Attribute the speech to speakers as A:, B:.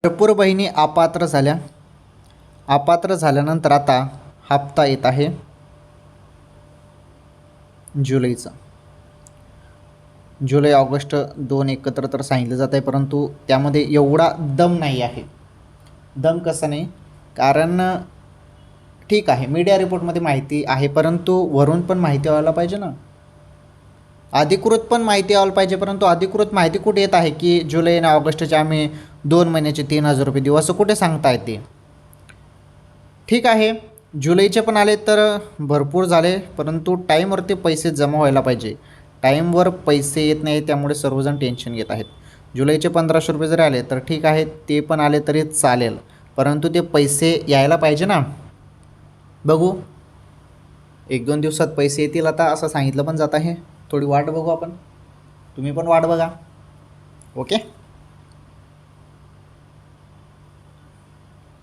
A: भरपूर बहिणी अपात्र झाल्या. अपात्र झाल्यानंतर आता हप्ता येत आहे जुलैचा. जुलै ऑगस्ट 2 एकत्र तर सांगितलं जात आहे, परंतु त्यामध्ये एवढा दम नाही आहे. दम कसं नाही, कारण ठीक आहे मीडिया रिपोर्टमध्ये माहिती आहे, परंतु वरून पण माहिती व्हायला पाहिजे ना. अधिकृत पण माहिती यायला पाहिजे, परंतु अधिकृत माहिती कुठे येत आहे की जुलै आणि ऑगस्टचे आम्ही 2 महिन्याचे 3,000 रुपये देऊ, असं कुठे सांगता येते. ठीक आहे जुलैचे पण आले तर भरपूर झाले, परंतु टाईमवरती पैसे जमा व्हायला पाहिजे. टाईमवर पैसे येत नाही, त्यामुळे सर्वजण टेन्शन घेत आहेत. जुलैचे 1,500 रुपये जरी आले तर ठीक आहे, ते पण आले तरी चालेल, परंतु ते पैसे यायला पाहिजे ना. बघू 1-2 दिवसात पैसे येतील आता असं सांगितलं पण जात आहे. थोडी वाट बघू आपण, तुम्ही पण वाट बघा. ओके.